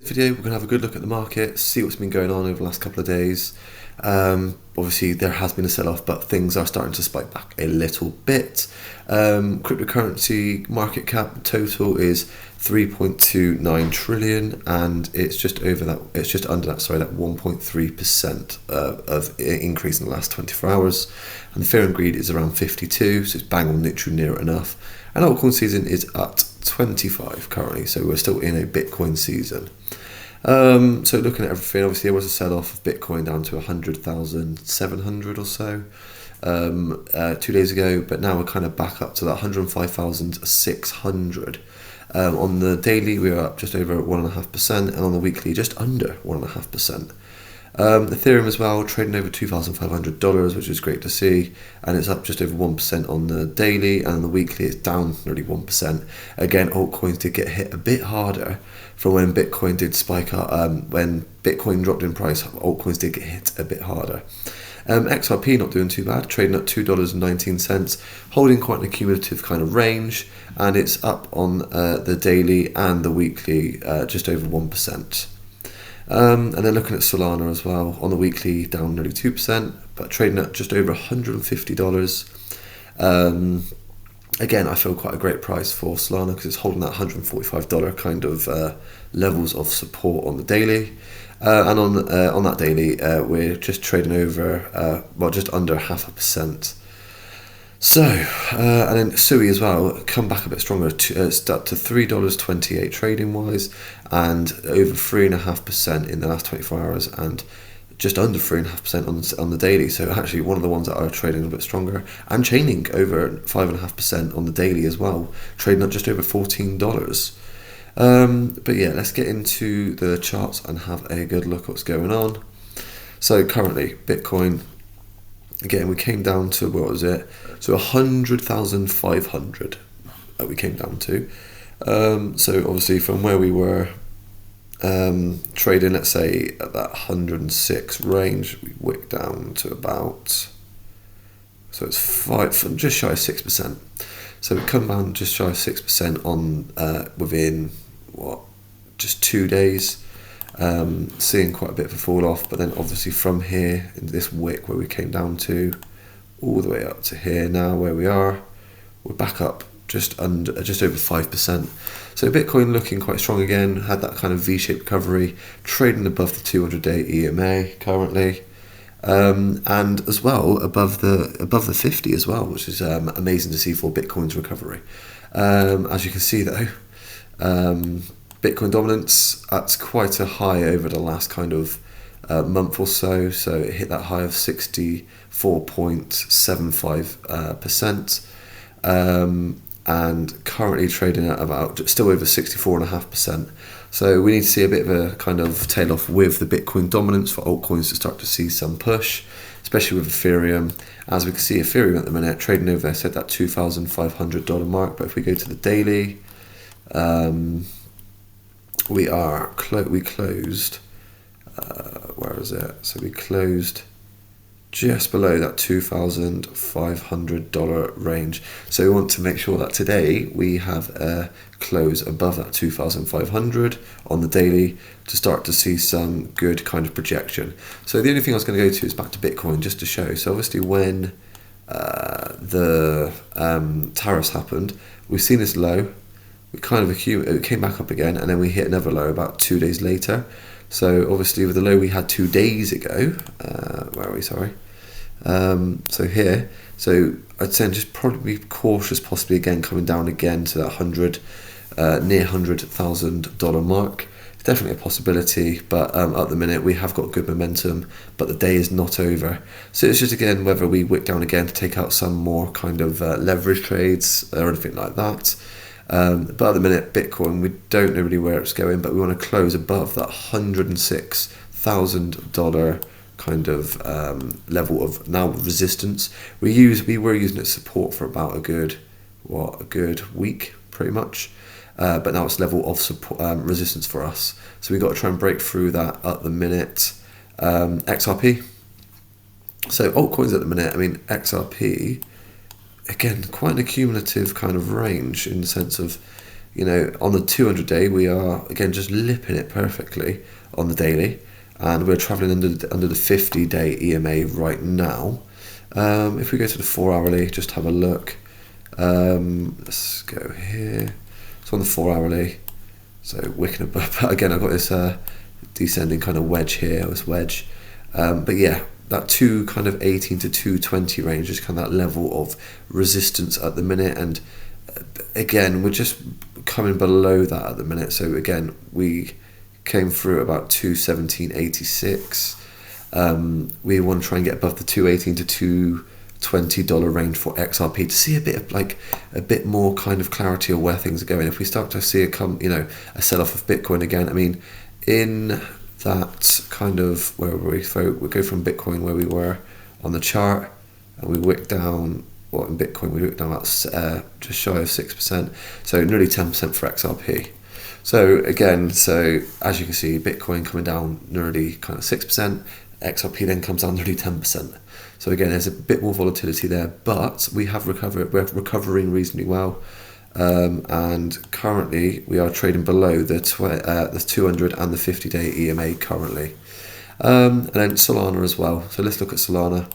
Video, we're going to have a good look at the market, see what's been going on over the last couple of days. Obviously there has been a sell-off, but things are starting to spike back a little bit. Cryptocurrency market cap total is 3.29 trillion, and it's just over that, it's just under that, sorry, that 1.3% of increase in the last 24 hours. And the fear and greed is around 52, so it's bang on literally near enough. And altcoin season is at 25 currently, so we're still in a Bitcoin season. So looking at everything, obviously there was a sell-off of Bitcoin down to 100,700 or so 2 days ago, but now we're kind of back up to that 105,600. On the daily, we are up just over 1.5%, and on the weekly, just under 1.5%. Ethereum as well, trading over $2,500, which is great to see, and it's up just over 1% on the daily, and on the weekly it's down nearly 1%. Again, altcoins did get hit a bit harder from when Bitcoin did spike up. When Bitcoin dropped in price, altcoins did get hit a bit harder. XRP not doing too bad, trading at $2.19, holding quite an accumulative kind of range, and it's up on the daily and the weekly just over 1%. And then looking at Solana as well, on the weekly down nearly 2%, but trading at just over $150. Again, I feel quite a great price for Solana because it's holding that $145 kind of levels of support on the daily. And on that daily, we're just trading over, just under 0.5%. So, and then Sui as well, come back a bit stronger. It's up to $3.28 trading wise, and over 3.5% in the last 24 hours, and just under 3.5% on the daily. So actually one of the ones that are trading a bit stronger, and chaining over 5.5% on the daily as well, trading at just over $14. But yeah, let's get into the charts and have a good look at what's going on. So currently, Bitcoin, again, we came down to, what was it? So 100,500 we came down to. So obviously from where we were trading, let's say at that 106 range, we wicked down to about, so it's just shy of 6%. So we come down just shy of 6% on within just 2 days. Seeing quite a bit of a fall off, but then obviously from here in this wick where we came down to, all the way up to here now where we are, we're back up just over 5%. So Bitcoin looking quite strong again, had that kind of V-shaped recovery, trading above the 200-day EMA currently, and as well above the 50 as well, which is amazing to see for Bitcoin's recovery. As you can see though, Bitcoin dominance at quite a high over the last kind of month or so. So it hit that high of 64.75%, and currently trading at about still over 64.5%. So we need to see a bit of a kind of tail off with the Bitcoin dominance for altcoins to start to see some push, especially with Ethereum. As we can see, Ethereum at the minute trading over, I said that $2,500 mark. But if we go to the daily, we closed, where is it? So we closed just below that $2,500 range. So we want to make sure that today we have a close above that 2,500 on the daily to start to see some good kind of projection. So the only thing I was going to go to is back to Bitcoin just to show. So obviously when the tariffs happened, we've seen this low. We kind of it came back up again, and then we hit another low about 2 days later. So obviously with the low we had 2 days ago, where are we, sorry? So here, so I'd say just probably be cautious, possibly again coming down again to that near $100,000 mark. It's definitely a possibility, but at the minute we have got good momentum, but the day is not over. So it's just again whether we wick down again to take out some more kind of leverage trades or anything like that. But at the minute, Bitcoin, we don't know really where it's going, but we want to close above that $106,000 kind of level of now resistance. We were using it as support for about a good week, pretty much. But now it's level of support, resistance for us. So we've got to try and break through that at the minute. XRP. So altcoins at the minute, I mean, XRP, again, quite an accumulative kind of range in the sense of You know, on the 200 day, we are again just lipping it perfectly on the daily, and we're traveling under the 50-day EMA right now. If we go to the 4 hourly, just have a look. Let's go here. So on the 4 hourly, so wicking above. Again, I've got this descending kind of wedge here, this wedge. But yeah, that 218 to 220 range is kind of that level of resistance at the minute, and again, we're just coming below that at the minute. So again, we came through about 217.86. We want to try and get above the 218 to $220 range for XRP to see a bit more kind of clarity of where things are going. If we start to see a sell off of Bitcoin again, I mean, in that kind of where we go from Bitcoin where we were on the chart, and we wick down. What in Bitcoin we wick down about just shy of 6%, so nearly 10% for XRP. So again, as you can see, Bitcoin coming down nearly kind of 6%, XRP then comes down nearly 10%. So again, there's a bit more volatility there, but we have recovered. We're recovering reasonably well, and currently we are trading below the 200 and the 50-day EMA currently, and then Solana as well. So let's look at Solana.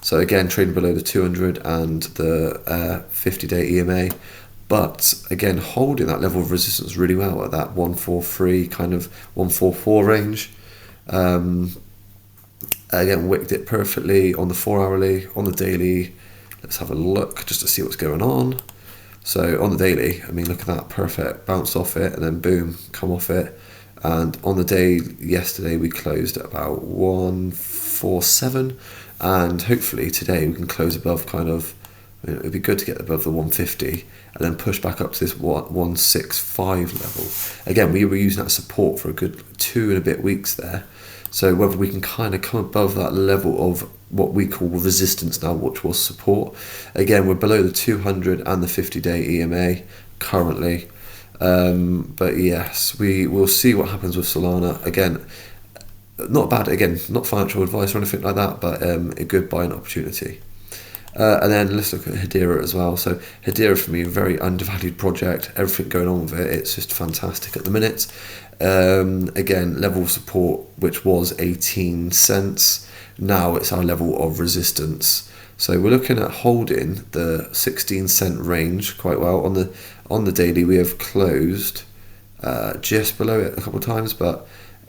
So again, trading below the 200 and the 50-day EMA, but again holding that level of resistance really well at that 143 kind of 144 range. Again, wicked it perfectly on the 4 hourly, on the daily. Let's have a look just to see what's going on. So on the daily, I mean, look at that, perfect, bounce off it and then boom, come off it. And on the day yesterday, we closed at about 147, and hopefully today we can close above it'd be good to get above the 150 and then push back up to this 165 level. Again, we were using that support for a good 2 and a bit weeks there. So whether we can kind of come above that level of what we call resistance now, which was support. Again, we're below the 200 and the 50-day EMA currently. But yes, we will see what happens with Solana. Again, not bad, again, not financial advice or anything like that, but a good buying opportunity. And then let's look at Hedera as well. So Hedera, for me, a very undervalued project. Everything going on with it, it's just fantastic at the minute. Again, level of support, which was 18 cents. Now it's our level of resistance. So we're looking at holding the 16-cent range quite well. On the daily, we have closed just below it a couple of times, but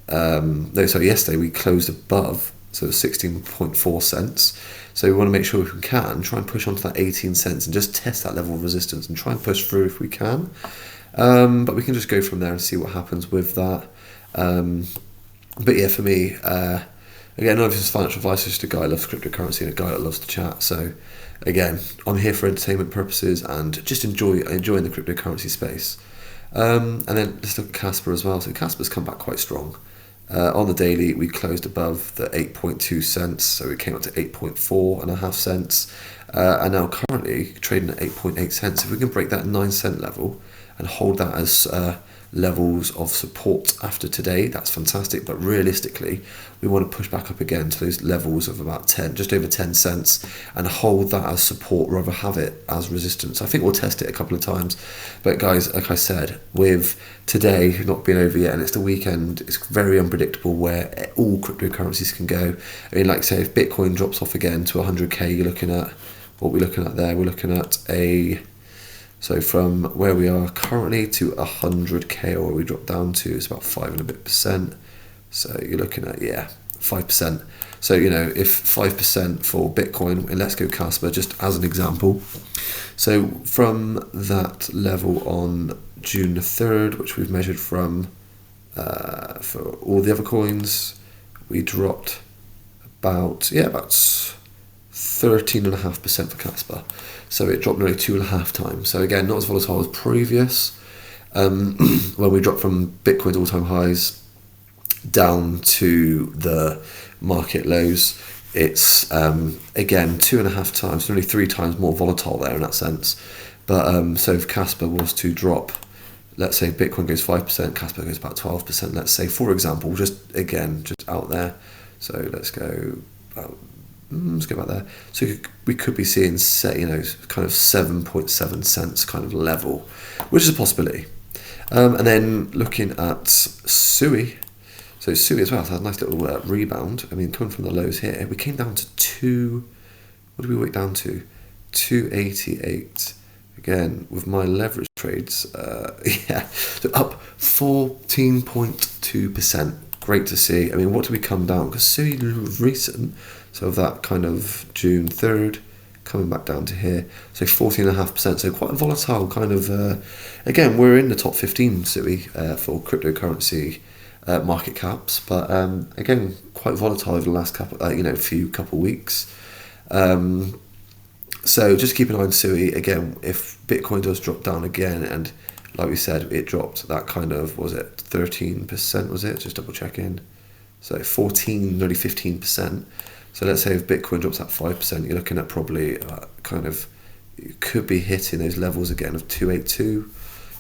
yesterday we closed above, so 16.4 cents. So we want to make sure if we can try and push onto that 18 cents and just test that level of resistance and try and push through if we can. But we can just go from there and see what happens with that. But yeah, for me, again, none of this is financial advice, just a guy who loves cryptocurrency and a guy that loves to chat. So again, I'm here for entertainment purposes and just enjoying the cryptocurrency space. And then let's look at Casper as well. So Casper's come back quite strong. On the daily, we closed above the 8.2 cents, so we came up to 8.4 cents, and now currently trading at 8.8 cents. If we can break that 9 cent level and hold that as levels of support after today, that's fantastic. But realistically, we want to push back up again to those levels of about 10, just over 10 cents, and hold that as support rather have it as resistance. I think we'll test it a couple of times. But guys, like I said, with today not being over yet and it's the weekend, it's very unpredictable where all cryptocurrencies can go. I mean, like say if Bitcoin drops off again to 100k, you're looking at what we're looking at there. We're looking at so from where we are currently to 100k, or where we drop down to, is about 5 and a bit percent. So you're looking at 5%. So if 5% for Bitcoin, and let's go Casper just as an example. So from that level on June the 3rd, which we've measured from for all the other coins, we dropped about 13.5% for Casper. So it dropped nearly 2.5 times. So again, not as volatile as previous. When we dropped from Bitcoin's all-time highs down to the market lows, it's again 2.5 times, nearly 3 times more volatile there in that sense. But so if Casper was to drop, let's say Bitcoin goes 5%, Casper goes about 12%. Let's say, for example, just out there. So let's go back there. So we could be seeing, kind of 7.7 cents kind of level, which is a possibility. And then looking at SUI. So SUI as well has had a nice little rebound. I mean, coming from the lows here, we came down to what did we wick down to? 288. Again, with my leverage trades, yeah, so up 14.2%. Great to see. I mean, what did we come down? Because SUI recent, so that kind of June 3rd, coming back down to here, so 14.5%. So quite a volatile kind of. Again, we're in the top 15 SUI for cryptocurrency market caps, but again, quite volatile over the last couple weeks. So just keep an eye on SUI. Again, if Bitcoin does drop down again, and like we said, it dropped that kind of, was it 13%, was it? Just double checking. So 14, nearly 15%. So let's say if Bitcoin drops at 5%, you're looking at probably you could be hitting those levels again of 282,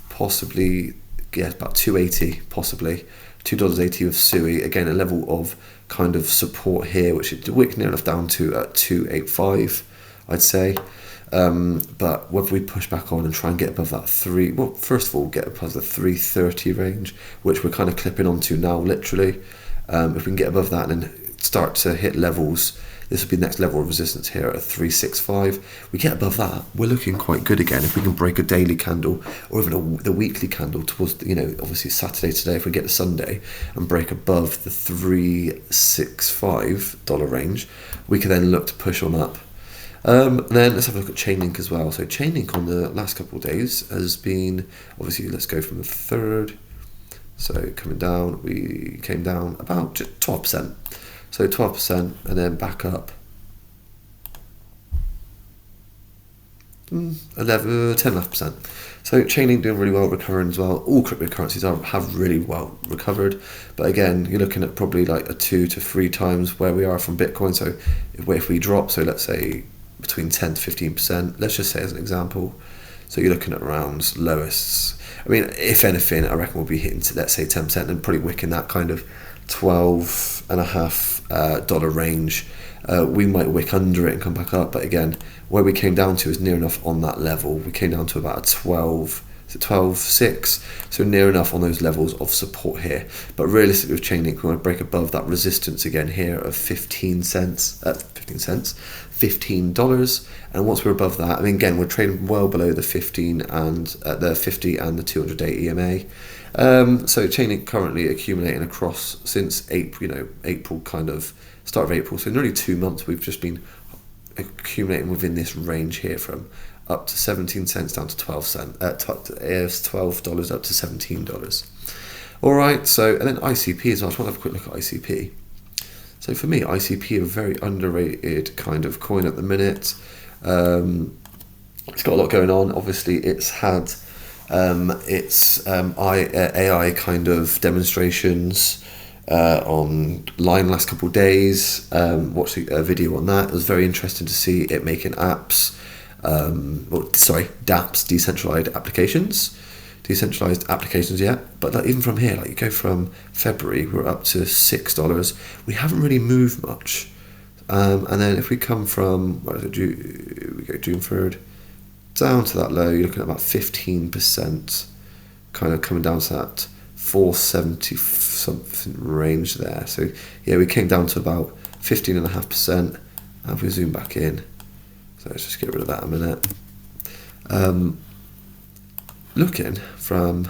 possibly, yeah, about 280, possibly. $2.80 of SUI, again, a level of kind of support here, which it wicked near enough down to at 285, I'd say. But whether we push back on and try and get above that first of all, get above the 330 range, which we're kind of clipping onto now, literally. If we can get above that and then start to hit levels, this would be the next level of resistance here at 365. We get above that, we're looking quite good again. If we can break a daily candle or even the weekly candle towards, obviously Saturday today, if we get to Sunday and break above the $365 range, we can then look to push on up. Then let's have a look at Chainlink as well. So Chainlink on the last couple of days has been, obviously, let's go from the 3rd. So coming down, we came down about 12%. So 12%, and then back up 10.5%. So Chainlink doing really well, recovering as well. All cryptocurrencies have really well recovered, but again, you're looking at probably like a 2 to 3 times where we are from Bitcoin. So if we drop, so let's say between 10 to 15%, let's just say as an example. So you're looking at around lowest. I mean, if anything, I reckon we'll be hitting to, let's say, 10% and probably wicking that kind of $12.5 range. We might wick under it and come back up, but again, where we came down to is near enough on that level. We came down to about a 12.6, so near enough on those levels of support here. But realistically with Chainlink, we want to break above that resistance again here of $15, and once we're above that, I mean, again, we're trading well below the 15 and the 50 and the 200-day EMA. So Chainlink currently accumulating across since April kind of start of April, so nearly 2 months we've just been accumulating within this range here from up to 17 cents down to 12 cents, $12 up to $17. All right, so and then ICP as well. I just want to have a quick look at ICP. So for me, ICP a very underrated kind of coin at the minute. It's got a lot going on. Obviously, it's had AI kind of demonstrations online last couple of days. Watched a video on that. It was very interesting to see it making apps. DApps, decentralized applications, yeah. But like, even from here, like you go from February, we're up to $6. We haven't really moved much. And then if we come from we go June 3rd down to that low, you're looking at about 15%, kind of coming down to that 470 something range there. So yeah, we came down to about 15.5%. And if we zoom back in, so let's just get rid of that a minute. Looking from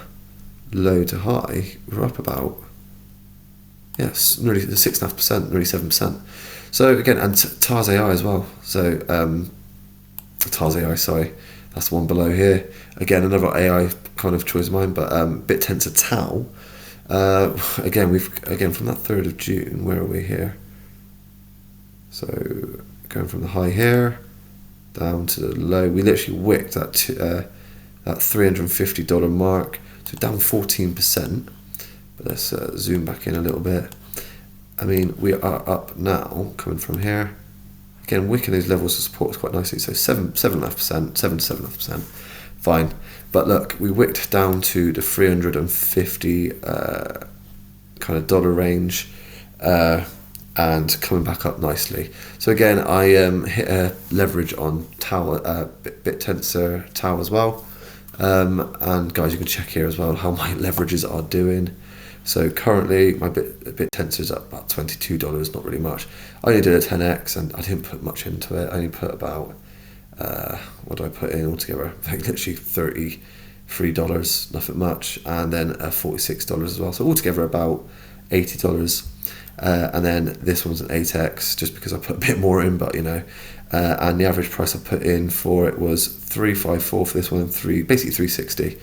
low to high, we're up about nearly 6.5%, nearly 7%. So again, and TARS AI as well. So TARS AI, sorry, that's the one below here. Again, another AI kind of choice of mine, but BitTensor Tau. Again, from that 3rd of June, where are we here? So going from the high here down to the low, we literally wicked that $350 mark, so down 14%. But let's zoom back in a little bit. I mean, we are up now, coming from here. Again, wicking those levels of support quite nicely. So 7.5%, 7 to 7.5%, fine. But look, we wicked down to the 350 kind of dollar range, and coming back up nicely. So again, I hit a leverage on Tau, BitTensor Tau as well. And guys, you can check here as well how my leverages are doing. So currently my bit tensor is at about $22, not really much. I only did a 10x and I didn't put much into it. I only put about, what did I put in altogether? I think literally $33, nothing much, and then $46 as well. So altogether about $80. And then this one's an 8x just because I put a bit more in, but and the average price I put in for it was 354 for this one, and basically 360,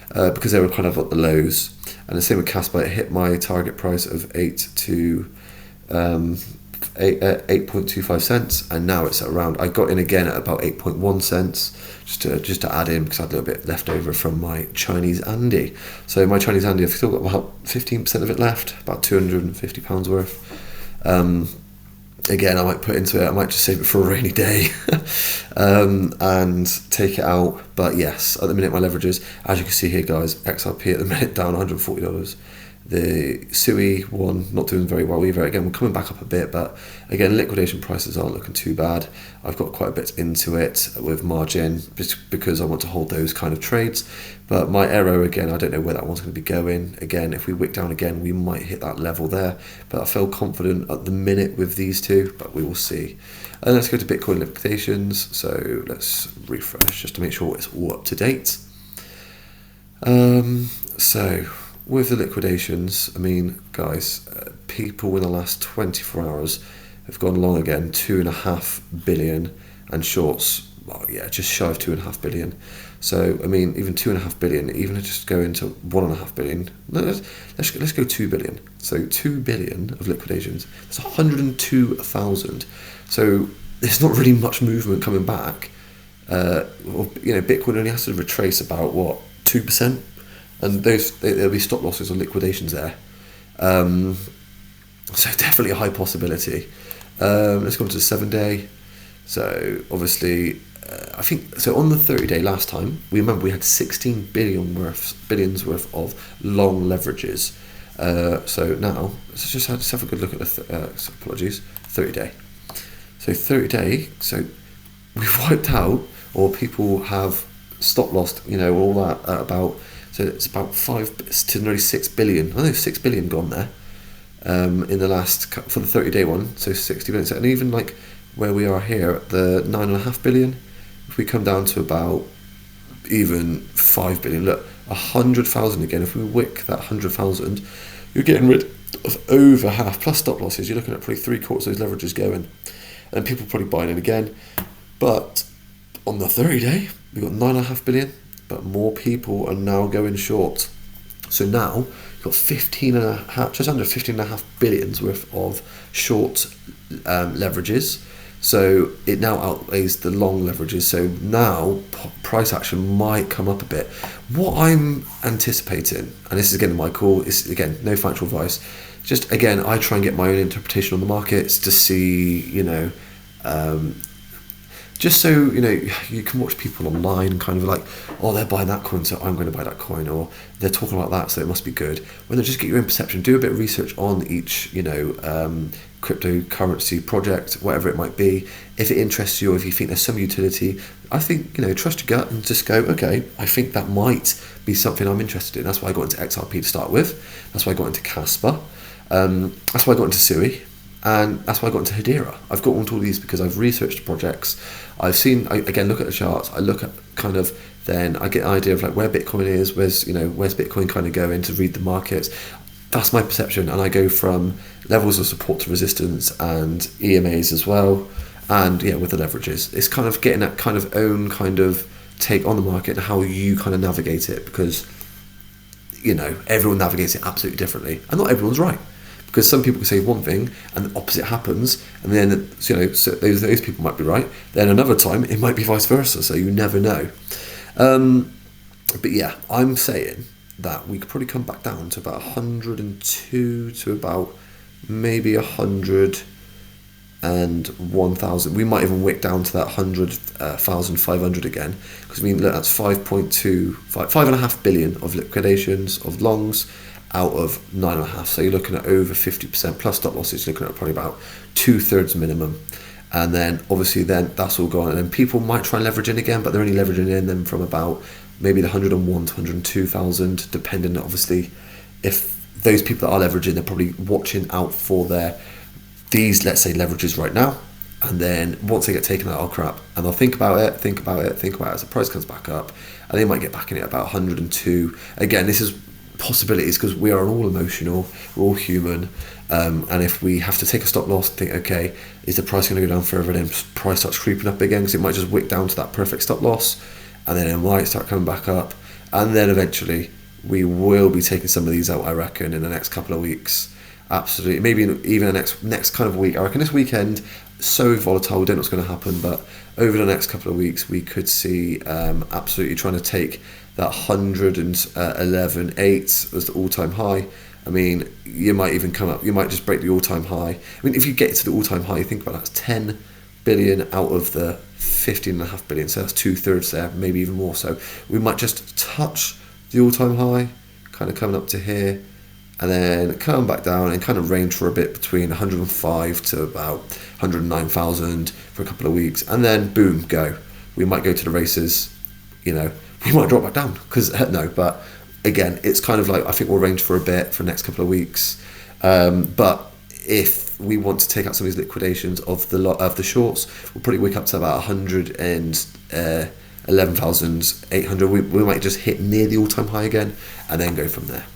because they were kind of at the lows. And the same with Casper, it hit my target price of 8.25 cents, and now it's at around, I got in again at about 8.1 cents, just to add in, because I had a little bit left over from my Chinese Andy. So my Chinese Andy, I've still got about 15% of it left, about £250 worth. Again, I might put into it, I might just save it for a rainy day and take it out. But yes, at the minute my leverages, as you can see here guys, XRP at the minute down $140. The SUI one not doing very well either. Again, we're coming back up a bit, but again, liquidation prices aren't looking too bad. I've got quite a bit into it with margin just because I want to hold those kind of trades. But my arrow, again, I don't know where that one's going to be going. Again, if we wick down again, we might hit that level there. But I feel confident at the minute with these two, but we will see. And let's go to Bitcoin liquidations. So let's refresh just to make sure it's all up to date. So with the liquidations, I mean, guys, people in the last 24 hours have gone long again, 2.5 billion, and shorts, well, yeah, just shy of 2.5 billion. So, I mean, even 2.5 billion, even just go into 1.5 billion, let's go 2 billion. So 2 billion of liquidations, that's 102,000. So there's not really much movement coming back. Bitcoin only has to retrace about, 2%? And there'll be stop losses or liquidations there. So definitely a high possibility. Let's go on to the 7-day. So obviously, I think, so on the 30-day last time, we had 16 billions worth of long leverages. So now, let's just have a good look at the 30-day. So 30-day, so we've wiped out, or people have stop lost, all that about. So it's about 5 to nearly 6 billion. I know 6 billion gone there in the last, for the 30-day one. So 60 billion. And even like where we are here at the 9.5 billion, if we come down to about even 5 billion, look, 100,000 again. If we wick that 100,000, you're getting rid of over half plus stop losses. You're looking at probably 3/4 of those leverages going, and people probably buying in again. But on the 30-day, we've got 9.5 billion. But more people are now going short. So now you've got just under 15.5 billions worth of short leverages. So it now outweighs the long leverages. So now price action might come up a bit. What I'm anticipating, and this is again my call, is again no financial advice. Just again, I try and get my own interpretation on the markets to see, just so, you can watch people online and kind of like, oh, they're buying that coin, so I'm going to buy that coin, or they're talking about that, so it must be good. When they just get your own perception, do a bit of research on each, cryptocurrency project, whatever it might be. If it interests you, or if you think there's some utility, I think, trust your gut and just go, okay, I think that might be something I'm interested in. That's why I got into XRP to start with. That's why I got into Casper. That's why I got into SUI. And that's why I got into Hedera. I've got into all these because I've researched projects. I've seen, again, look at the charts. I look at kind of, then I get an idea of like where Bitcoin is, where's Bitcoin kind of going to read the markets. That's my perception. And I go from levels of support to resistance and EMAs as well. And yeah, with the leverages, it's kind of getting that kind of own kind of take on the market and how you kind of navigate it, because, everyone navigates it absolutely differently. And not everyone's right. Because some people can say one thing and the opposite happens, and then so those people might be right. Then another time it might be vice versa. So you never know. But yeah, I'm saying that we could probably come back down to about 102 to about maybe 100 and 1,000. We might even wick down to that 100,500 again, because look, that's 5.5 billion of liquidations of longs out of 9.5. So you're looking at over 50% plus stop losses. You're looking at probably about 2/3 minimum. And then obviously then that's all gone, and then people might try and leverage in again, but they're only leveraging in them from about maybe the 101 to 102,000, depending obviously if those people that are leveraging, they're probably watching out for these, let's say, leverages right now. And then once they get taken out, oh crap, and they'll think about it as the price comes back up, and they might get back in it about 102. Again, this is possibilities because we are all emotional, we're all human, and if we have to take a stop loss and think, okay, is the price going to go down further, then price starts creeping up again because it might just wick down to that perfect stop loss, and then it might start coming back up, and then eventually we will be taking some of these out, I reckon, in the next couple of weeks. Absolutely, maybe even the next kind of week. I reckon this weekend, so volatile, we don't know what's going to happen, but over the next couple of weeks we could see absolutely trying to take that 111.8 as the all-time high. I mean, you might even come up, you might just break the all-time high. I mean, if you get to the all-time high, you think about that, it's 10 billion out of the 15.5 billion, so that's 2/3 there, maybe even more. So we might just touch the all-time high, kind of coming up to here, and then come back down and kind of range for a bit between 105 to about 109,000 for a couple of weeks, and then boom, go. We might go to the races, we might drop back down because no, but again, it's kind of like, I think we'll range for a bit for the next couple of weeks. But if we want to take out some of these liquidations of the shorts, we'll probably wake up to about 111,800. We might just hit near the all-time high again and then go from there.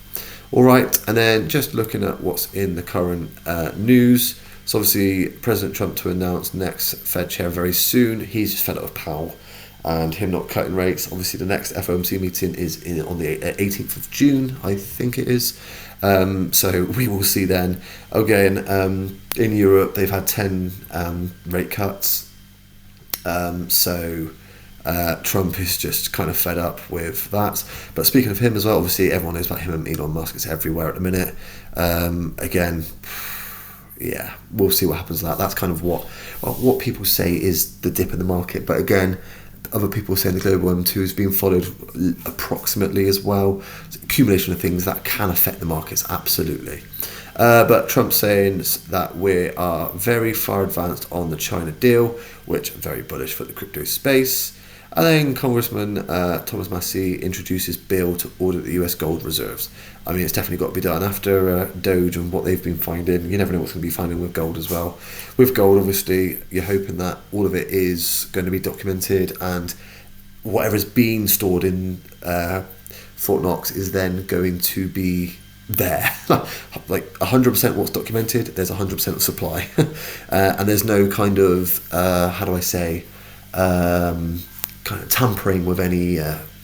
All right, and then just looking at what's in the current news. So obviously President Trump to announce next Fed chair very soon. He's just fed up with Powell and him not cutting rates. Obviously the next FOMC meeting is on the 18th of June, I think it is. So we will see then. Again, in Europe, they've had 10 rate cuts. Trump is just kind of fed up with that. But speaking of him as well, obviously everyone knows about him and Elon Musk. It's everywhere at the minute. Again, yeah, we'll see what happens with that. That's kind of what people say is the dip in the market. But again, other people saying the global M2 is being followed approximately as well. It's an accumulation of things that can affect the markets, absolutely. But Trump saying that we are very far advanced on the China deal, which I'm very bullish for the crypto space. And then Congressman Thomas Massie introduces bill to audit the US gold reserves. I mean, it's definitely got to be done after Doge and what they've been finding. You never know what's going to be finding with gold as well. With gold, obviously, you're hoping that all of it is going to be documented, and whatever's being stored in Fort Knox is then going to be there. Like 100% what's documented, there's 100% of supply. And there's no kind of, kind of tampering with any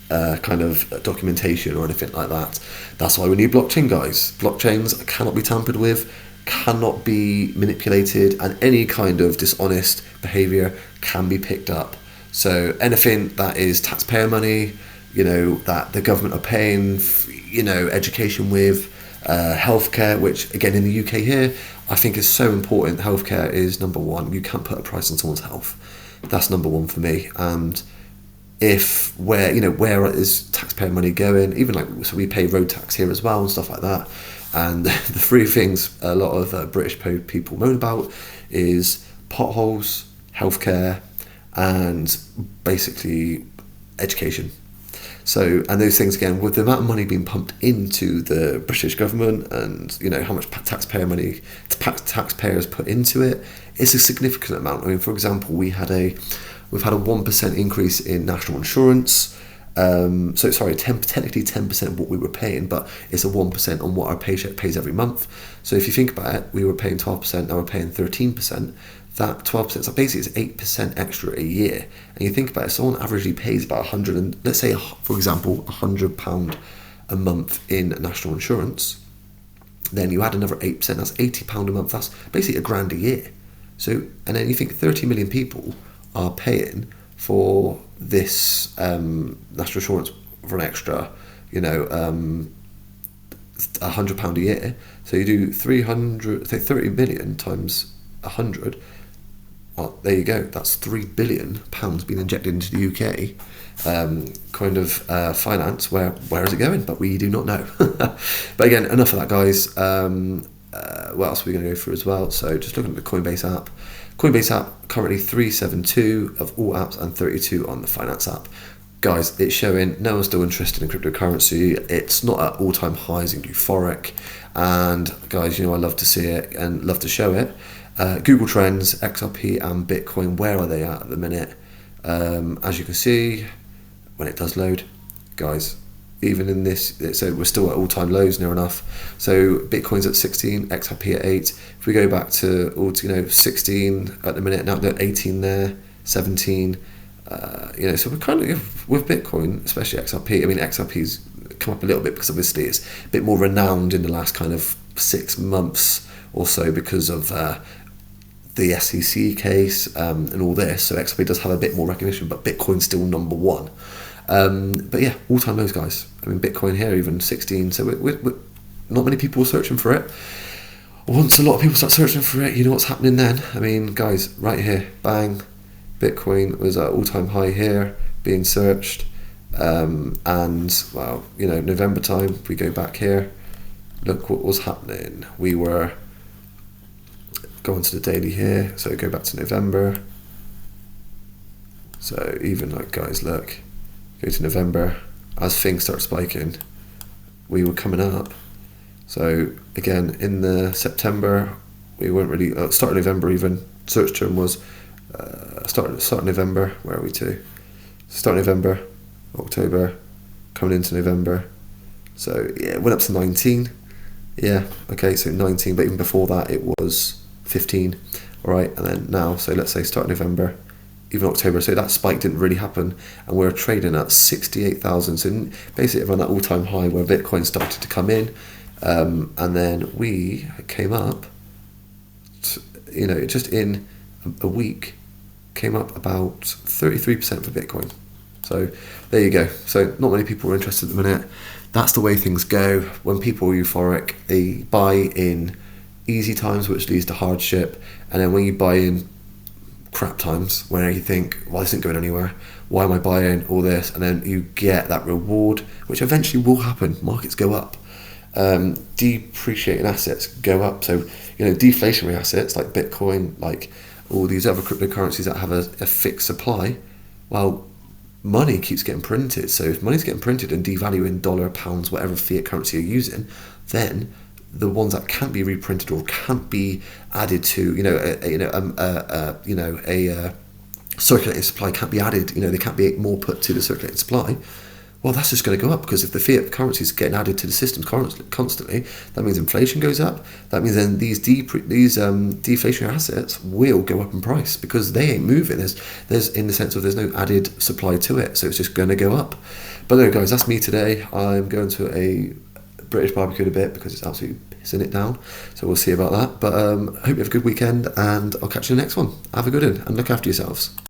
kind of documentation or anything like that. That's why we need blockchain, guys. Blockchains cannot be tampered with, cannot be manipulated, and any kind of dishonest behaviour can be picked up. So anything that is taxpayer money, that the government are paying, education with, healthcare, which again in the UK here, I think is so important. Healthcare is number one. You can't put a price on someone's health. That's number one for me. And where is taxpayer money going? Even so we pay road tax here as well and stuff like that. And the three things a lot of British people moan about is potholes, healthcare, and basically education. So, and those things again, with the amount of money being pumped into the British government, and how much taxpayer money taxpayers put into it, it's a significant amount. I mean, for example, we've had a 1% increase in national insurance. Technically 10% of what we were paying, but it's a 1% on what our paycheck pays every month. So if you think about it, we were paying 12%, now we're paying 13%. That 12%, so basically it's 8% extra a year. And you think about it, someone averagely pays about let's say, for example, £100 a month in national insurance. Then you add another 8%, that's £80 a month. That's basically £1,000 a year. So, and then you think 30 million people are paying for this national insurance for an extra, £100 a year. So you do 30 million times 100. Well, there you go. That's £3 billion being injected into the UK finance. Where is it going? But we do not know. But again, enough of that, guys. What else are we going to go through as well? So just looking at the Coinbase app. Coinbase app currently 372 of all apps and 32 on the finance app. guys, it's showing no one's still interested in cryptocurrency. It's not at all-time highs in euphoric. And guys, I love to see it and love to show it. Google Trends, XRP and Bitcoin, where are they at the minute? As you can see, when it does load, guys, even in this, so we're still at all-time lows near enough. So Bitcoin's at 16, XRP at 8. If we go back to 16 at the minute, now they're 18 there, 17. So we're kind of, with Bitcoin, especially XRP, I mean, XRP's come up a little bit because obviously it's a bit more renowned in the last kind of 6 months or so because of the SEC case and all this. So XRP does have a bit more recognition, but Bitcoin's still number one. But yeah, all-time lows, guys. I mean, Bitcoin here, even 16, so we're not many people are searching for it. Once a lot of people start searching for it, you know what's happening then? I mean, guys, right here, bang, Bitcoin was at all-time high here, being searched, and well, November time, if we go back here, look what was happening. We were going to the daily here, so go back to November. So even like, guys, look, go to November, as things start spiking, we were coming up. So again, in the September, we weren't really, start of November even, search term was start of November, where are we to? Start of November, October, coming into November. So yeah, it went up to 19. Yeah, okay, so 19, but even before that it was 15. All right, and then now, so let's say start of November, even October, so that spike didn't really happen, and we're trading at 68,000. So basically around that all-time high where Bitcoin started to come in, and then we came up, just in a week, came up about 33% for Bitcoin. So there you go. So not many people are interested at the minute. That's the way things go. When people are euphoric, they buy in easy times, which leads to hardship, and then when you buy in crap times, where you think, well, this isn't going anywhere, why am I buying all this? And then you get that reward, which eventually will happen. Markets go up. Depreciating assets go up. So, deflationary assets like Bitcoin, like all these other cryptocurrencies that have a fixed supply, well, money keeps getting printed. So if money's getting printed and devaluing dollar, pounds, whatever fiat currency you're using, then the ones that can't be reprinted or can't be added to, a circulating supply can't be added. They can't be more put to the circulating supply. Well, that's just going to go up, because if the fiat currency is getting added to the systems constantly, that means inflation goes up. That means then these deflationary assets will go up in price because they ain't moving. There's in the sense of there's no added supply to it, so it's just going to go up. But no, guys, that's me today. I'm going to a British barbecue in a bit because it's absolutely pissing it down. So we'll see about that. But I hope you have a good weekend, and I'll catch you in the next one. Have a good one and look after yourselves.